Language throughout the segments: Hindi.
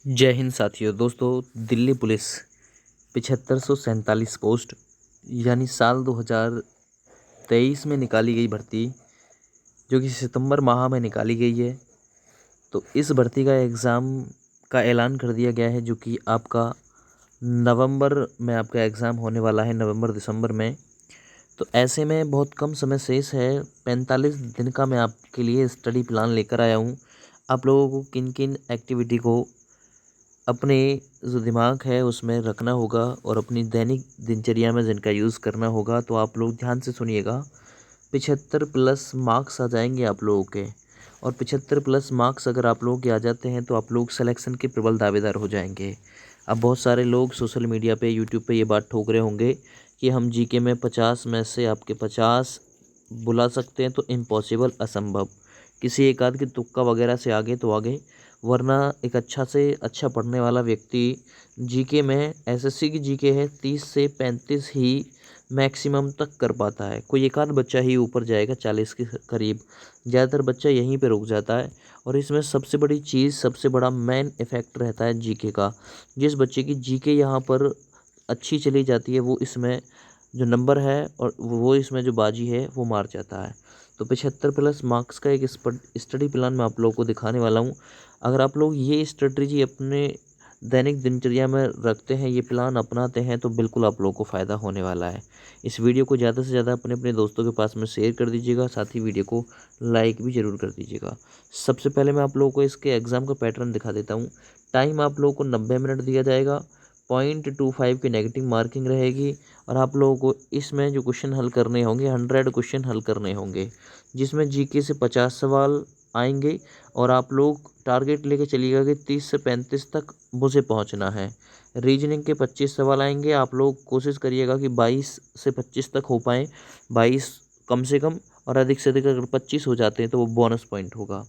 जय हिंद साथियों। दोस्तों, दिल्ली पुलिस 7547 पोस्ट यानी साल 2023 में निकाली गई भर्ती, जो कि सितंबर माह में निकाली गई है। तो इस भर्ती का एग्ज़ाम का ऐलान कर दिया गया है, जो कि आपका नवंबर में आपका एग्ज़ाम होने वाला है, नवंबर दिसंबर में। तो ऐसे में बहुत कम समय शेष है, 45 दिन का मैं आपके लिए स्टडी प्लान लेकर आया हूँ। आप लोगों को किन किन एक्टिविटी को अपने जो दिमाग है उसमें रखना होगा और अपनी दैनिक दिनचर्या में जिनका यूज़ करना होगा, तो आप लोग ध्यान से सुनिएगा। 75+ मार्क्स आ जाएंगे आप लोगों के, और 75+ मार्क्स अगर आप लोगों के आ जाते हैं तो आप लोग सिलेक्शन के प्रबल दावेदार हो जाएंगे। अब बहुत सारे लोग सोशल मीडिया पे, यूट्यूब पे ये बात ठोक रहे होंगे कि हम जीके में 50 में से आपके 50 बुला सकते हैं, तो इम्पॉसिबल, असंभव। किसी एक आध के तुक्का वगैरह से आगे तो आगे, वरना एक अच्छा से अच्छा पढ़ने वाला व्यक्ति जीके में, एसएससी की जीके है 30 से 35 ही मैक्सिमम तक कर पाता है। कोई एक आध बच्चा ही ऊपर जाएगा 40 के करीब, ज़्यादातर बच्चा यहीं पे रुक जाता है। और इसमें सबसे बड़ी चीज़, सबसे बड़ा मेन इफेक्ट रहता है जीके का। जिस बच्चे की जीके यहाँ पर अच्छी चली जाती है, वो इसमें जो नंबर है और वो इसमें जो बाजी है वो मार जाता है। तो 75+ मार्क्स का एक स्टडी प्लान मैं आप लोगों को दिखाने वाला हूँ। अगर आप लोग ये स्ट्रेटजी अपने दैनिक दिनचर्या में रखते हैं, ये प्लान अपनाते हैं, तो बिल्कुल आप लोगों को फ़ायदा होने वाला है। इस वीडियो को ज़्यादा से ज़्यादा अपने अपने दोस्तों के पास में शेयर कर दीजिएगा, साथ ही वीडियो को लाइक भी ज़रूर कर दीजिएगा। सबसे पहले मैं आप लोगों को इसके एग्ज़ाम का पैटर्न दिखा देता हूँ। टाइम आप लोगों को 90 मिनट दिया जाएगा, 0.25 की नेगेटिव मार्किंग रहेगी, और आप लोगों को इसमें जो क्वेश्चन हल करने होंगे, 100 क्वेश्चन हल करने होंगे, जिसमें जीके से 50 सवाल आएंगे। और आप लोग टारगेट लेके चलिएगा कि 30 से 35 तक मुझे पहुंचना है। रीजनिंग के 25 सवाल आएंगे, आप लोग कोशिश करिएगा कि 22 से 25 तक हो पाएँ, 22 कम से कम, और अधिक से अधिक अगर 25 हो जाते हैं तो वो बोनस पॉइंट होगा।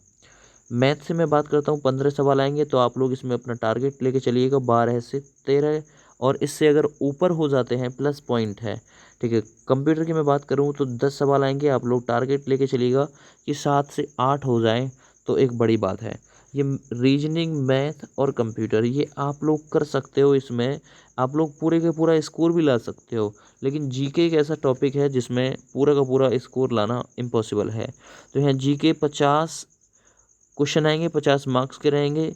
मैथ से मैं बात करता हूँ, 15 सवाल आएंगे, तो आप लोग इसमें अपना टारगेट लेके चलिएगा 12 से 13, और इससे अगर ऊपर हो जाते हैं प्लस पॉइंट है। ठीक है। कंप्यूटर की मैं बात करूँ तो 10 सवाल आएंगे, आप लोग टारगेट लेके चलिएगा कि 7 से 8 हो जाएं, तो एक बड़ी बात है। ये रीजनिंग, मैथ और कंप्यूटर, ये आप लोग कर सकते हो। इसमें आप लोग पूरे का पूरा स्कोर भी ला सकते हो, लेकिन जीके एक ऐसा टॉपिक है जिसमें पूरा का पूरा स्कोर लाना इम्पॉसिबल है। तो यहाँ जीके 50 क्वेश्चन आएंगे, 50 मार्क्स के रहेंगे।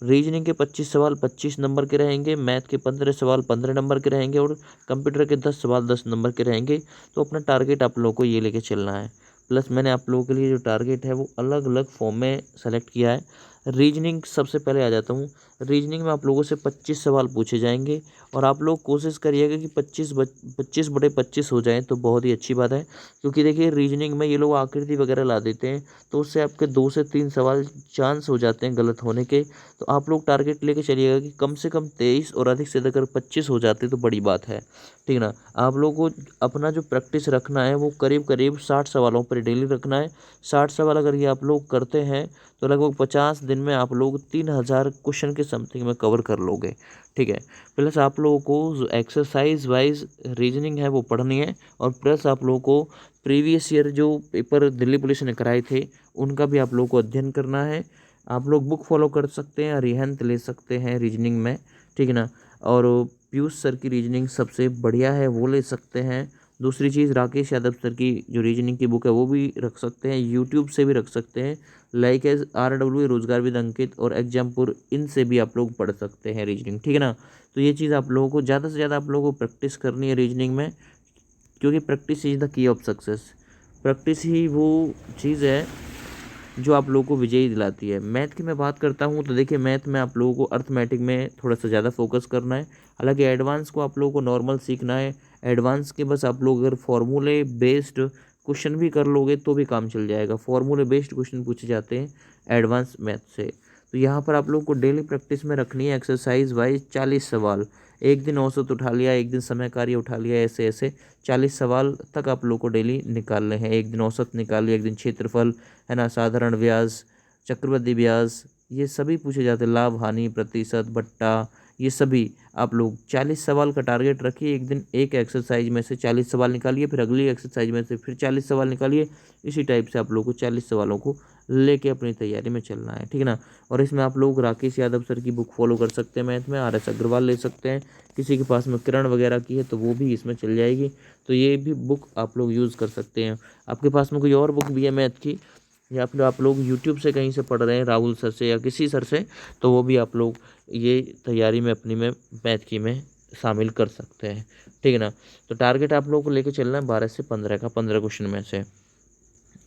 रीजनिंग के 25 सवाल 25 नंबर के रहेंगे, मैथ के 15 सवाल 15 नंबर के रहेंगे, और कंप्यूटर के 10 सवाल 10 नंबर के रहेंगे। तो अपना टारगेट आप लोगों को ये लेके चलना है। प्लस मैंने आप लोगों के लिए जो टारगेट है वो अलग अलग फॉर्म में सेलेक्ट किया है। रीजनिंग सबसे पहले आ जाता हूँ। रीजनिंग में आप लोगों से 25 सवाल पूछे जाएंगे, और आप लोग कोशिश करिएगा कि 25/25 हो जाएं, तो बहुत ही अच्छी बात है। क्योंकि देखिए, रीजनिंग में ये लोग आकृति वगैरह ला देते हैं, तो उससे आपके 2 से 3 सवाल चांस हो जाते हैं गलत होने के। तो आप लोग टारगेट लेके चलिएगा कि कम से कम 23, और अधिक से अधिक अगर 25 हो जाते तो बड़ी बात है। ठीक है ना। आप लोगों को अपना जो प्रैक्टिस रखना है वो करीब करीब 60 सवालों पर डेली रखना है। 60 सवाल अगर ये आप लोग करते हैं, तो लगभग 50 दिन में आप लोग 3000 क्वेश्चन के समथिंग में कवर कर लोगे। ठीक है। प्लस आप लोगों को जो एक्सरसाइज वाइज रीजनिंग है वो पढ़नी है, और प्लस आप लोगों को प्रीवियस ईयर जो पेपर दिल्ली पुलिस ने कराए थे उनका भी आप लोगों को अध्ययन करना है। आप लोग बुक फॉलो कर सकते हैं, रिहंत ले सकते हैं रीजनिंग में। ठीक है ना। और पीयूष सर की रीजनिंग सबसे बढ़िया है, वो ले सकते हैं। दूसरी चीज़, राकेश यादव सर की जो रीजनिंग की बुक है वो भी रख सकते हैं, यूट्यूब से भी रख सकते हैं। लाइक एज RW, रोजगार विद अंकित और एग्जामपुर, इनसे भी आप लोग पढ़ सकते हैं रीजनिंग। ठीक है ना। तो ये चीज़ आप लोगों को ज़्यादा से ज़्यादा आप लोगों को प्रैक्टिस करनी है रीजनिंग में, क्योंकि practice is the key of success. Practice ही वो चीज़ है जो आप लोगों को विजयी दिलाती है। मैथ की मैं बात करता हूँ, तो देखिए, मैथ में आप लोगों को अर्थमेटिक में थोड़ा सा ज़्यादा फोकस करना है। हालांकि एडवांस को आप लोगों को नॉर्मल सीखना है। एडवांस के बस आप लोग अगर फॉर्मूले बेस्ड क्वेश्चन भी कर लोगे तो भी काम चल जाएगा। फॉर्मूले बेस्ड क्वेश्चन पूछे जाते हैं एडवांस मैथ से। तो यहाँ पर आप लोग को डेली प्रैक्टिस में रखनी है एक्सरसाइज वाइज 40 सवाल। एक दिन औसत उठा लिया, एक दिन समय कार्य उठा लिया, ऐसे ऐसे 40 सवाल तक आप लोग को डेली निकालने हैं। एक दिन औसत निकाल लिया, एक दिन क्षेत्रफल, है ना, साधारण ब्याज, चक्रवृद्धि ब्याज, ये सभी पूछे जाते हैं, लाभ हानि प्रतिशत, बट्टा, ये सभी। आप लोग 40 सवाल का टारगेट रखिए। एक दिन एक एक्सरसाइज में से 40 सवाल निकालिए, फिर अगली एक्सरसाइज में से फिर 40 सवाल निकालिए। इसी टाइप से आप लोग को 40 सवालों को लेके अपनी तैयारी में चलना है, ठीक है ना। और इसमें आप लोग राकेश यादव सर की बुक फॉलो कर सकते हैं, मैथ में RS अग्रवाल ले सकते हैं, किसी के पास में किरण वगैरह की है तो वो भी इसमें चल जाएगी, तो ये भी बुक आप लोग यूज़ कर सकते हैं। आपके पास में कोई और बुक भी है मैथ की, या फिर आप लोग यूट्यूब से कहीं से पढ़ रहे हैं राहुल सर से या किसी सर से, तो वो भी आप लोग ये तैयारी में अपनी में मैथ की में शामिल कर सकते हैं, ठीक है ना। तो टारगेट आप लोगों को लेके चलना है 12 से 15 का, 15 क्वेश्चन में से।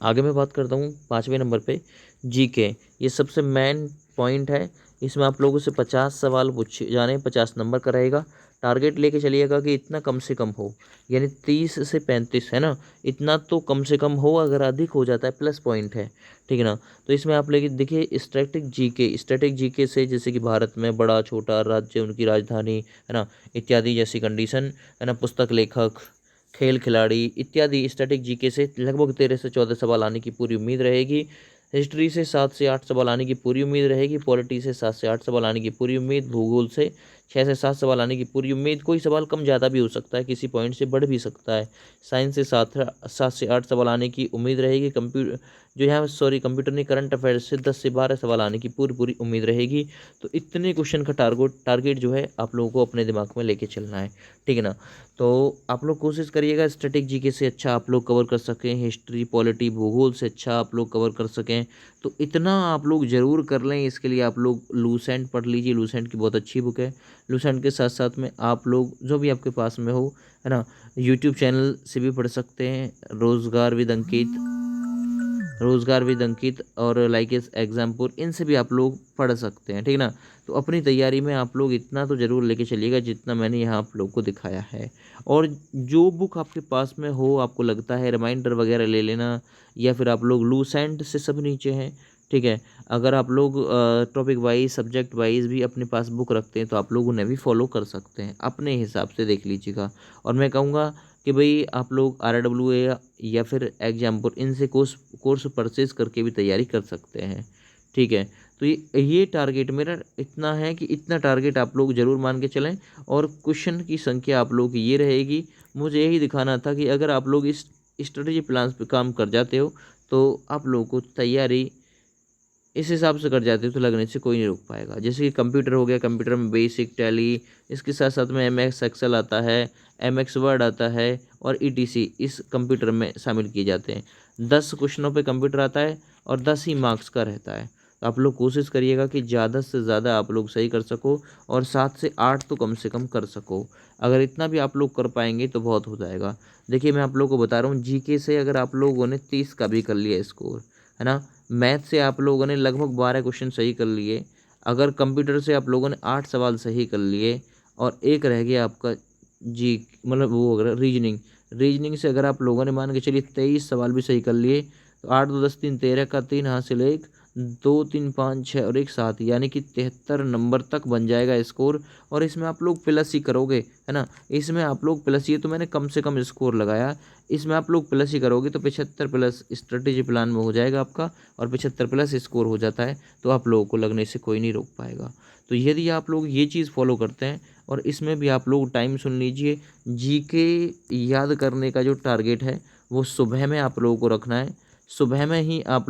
आगे मैं बात करता हूँ 5वें नंबर पे जीके। ये सबसे मेन पॉइंट है, इसमें आप लोगों से 50 सवाल पूछे जाने, 50 नंबर का रहेगा। टारगेट लेके चलिएगा कि इतना कम से कम हो, यानी 30 से 35 है ना, इतना तो कम से कम हो, अगर अधिक हो जाता है प्लस पॉइंट है, ठीक है ना। तो इसमें आप लेके देखिए स्टैटिक जीके से, जैसे कि भारत में बड़ा छोटा राज्य, उनकी राजधानी है ना, इत्यादि जैसी कंडीशन है ना, पुस्तक लेखक, खेल खिलाड़ी इत्यादि स्टैटिक जीके से लगभग 13 से 14 सवाल आने की पूरी उम्मीद रहेगी। हिस्ट्री से 7 से 8 सवाल आने की पूरी उम्मीद रहेगी। पॉलिटी से 7 से 8 सवाल आने की पूरी उम्मीद। भूगोल से 6 से 7 सवाल आने की पूरी उम्मीद। कोई सवाल कम ज़्यादा भी हो सकता है, किसी पॉइंट से बढ़ भी सकता है। साइंस से 7 से 8 सवाल आने की उम्मीद रहेगी। कंप्यूटर नहीं, करंट अफेयर्स से 10 से 12 सवाल आने की पूरी उम्मीद रहेगी। तो इतने क्वेश्चन का टारगेट जो है आप लोगों को अपने दिमाग में लेके चलना है, ठीक है ना। तो आप लोग कोशिश करिएगा स्टैटिक जीके से अच्छा आप लोग कवर कर सकें, हिस्ट्री पॉलिटी भूगोल से अच्छा आप लोग कवर कर सकें, तो इतना आप लोग ज़रूर कर लें। इसके लिए आप लोग लूसेंट पढ़ लीजिए, लूसेंट की बहुत अच्छी बुक है। लूसेंट के साथ साथ में आप लोग जो भी आपके पास में हो, है ना, यूट्यूब चैनल से भी पढ़ सकते हैं, रोज़गार विद अंकित और लाइक एग्जाम्पुल, इनसे भी आप लोग पढ़ सकते हैं, ठीक है ना। तो अपनी तैयारी में आप लोग इतना तो ज़रूर लेके चलिएगा जितना मैंने यहाँ आप लोग को दिखाया है। और जो बुक आपके पास में हो, आपको लगता है रिमाइंडर वगैरह ले लेना, या फिर आप लोग लूसेंट से सब नीचे हैं, ठीक है। अगर आप लोग टॉपिक वाइज सब्जेक्ट वाइज भी अपने पास बुक रखते हैं तो आप लोग उन्हें भी फॉलो कर सकते हैं, अपने हिसाब से देख लीजिएगा। और मैं कहूँगा कि भाई आप लोग RWA या फिर एग्जाम्पल इनसे कोर्स परचेज करके भी तैयारी कर सकते हैं, ठीक है। तो ये टारगेट मेरा इतना है कि इतना टारगेट आप लोग ज़रूर मान के चलें। और क्वेश्चन की संख्या आप लोग की ये रहेगी। मुझे यही दिखाना था कि अगर आप लोग इस स्ट्रेटेजी प्लान पे काम कर जाते हो तो आप लोगों को तैयारी इस हिसाब से कर जाते हो तो लगने से कोई नहीं रोक पाएगा। जैसे कि कंप्यूटर हो गया, कंप्यूटर में बेसिक टैली, इसके साथ साथ में MS एक्सेल आता है, MX वर्ड आता है, और ETC इस कंप्यूटर में शामिल किए जाते हैं। 10 क्वेश्चनों पे कंप्यूटर आता है और 10 ही मार्क्स का रहता है। तो आप लोग कोशिश करिएगा कि ज़्यादा से ज़्यादा आप लोग सही कर सको, और 7 से 8 तो कम से कम कर सको। अगर इतना भी आप लोग कर पाएंगे तो बहुत हो जाएगा। देखिए मैं आप लोग को बता रहा हूँ, GK से अगर आप लोगों ने 30 का भी कर लिया स्कोर, है ना, मैथ से आप लोगों ने लगभग 12 क्वेश्चन सही कर लिए, अगर कंप्यूटर से आप लोगों ने 8 सवाल सही कर लिए, और एक रह गया आपका जी मतलब वो रीजनिंग से अगर आप लोगों ने मान के चलिए 23 सवाल भी सही कर लिए, तो 8 2 10 3 13 का 3 हासिल 1 2 3 5 6 और 1 7, यानी कि 73 नंबर तक बन जाएगा स्कोर। और इसमें आप लोग प्लस ही करोगे, है ना, इसमें आप लोग प्लस, ये तो मैंने कम से कम स्कोर लगाया, इसमें आप लोग प्लस ही करोगे तो 75 प्लस स्ट्रेटेजी प्लान में हो जाएगा आपका, और 75 प्लस स्कोर हो जाता है तो आप लोगों को लगने से कोई नहीं रोक पाएगा। तो यदि आप लोग ये चीज़ फॉलो करते हैं, और इसमें भी आप लोग टाइम सुन लीजिए, जीके याद करने का जो टारगेट है वो सुबह में आप लोगों को रखना है। सुबह में ही आप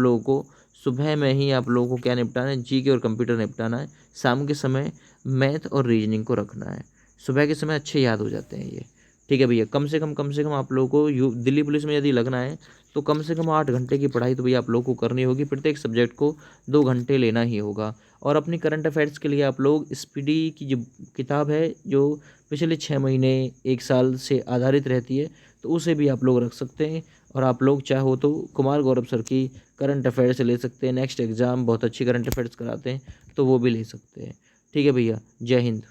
लोगों को क्या निपटाना है, जीके और कंप्यूटर निपटाना है। शाम के समय मैथ और रीजनिंग को रखना है। सुबह के समय अच्छे याद हो जाते हैं ये, ठीक है भैया। कम से कम आप लोगों को दिल्ली पुलिस में यदि लगना है तो कम से कम 8 घंटे की पढ़ाई तो भैया आप लोगों को करनी होगी। प्रत्येक सब्जेक्ट को 2 घंटे लेना ही होगा। और अपनी करंट अफेयर्स के लिए आप लोग स्पीडी की जो किताब है, जो पिछले 6 महीने 1 साल से आधारित रहती है, तो उसे भी आप लोग रख सकते हैं। और आप लोग चाहो तो कुमार गौरव सर की करंट अफेयर्स ले सकते हैं। नेक्स्ट एग्ज़ाम बहुत अच्छी करंट अफेयर्स कराते हैं, तो वो भी ले सकते हैं। ठीक है भैया, जय हिंद।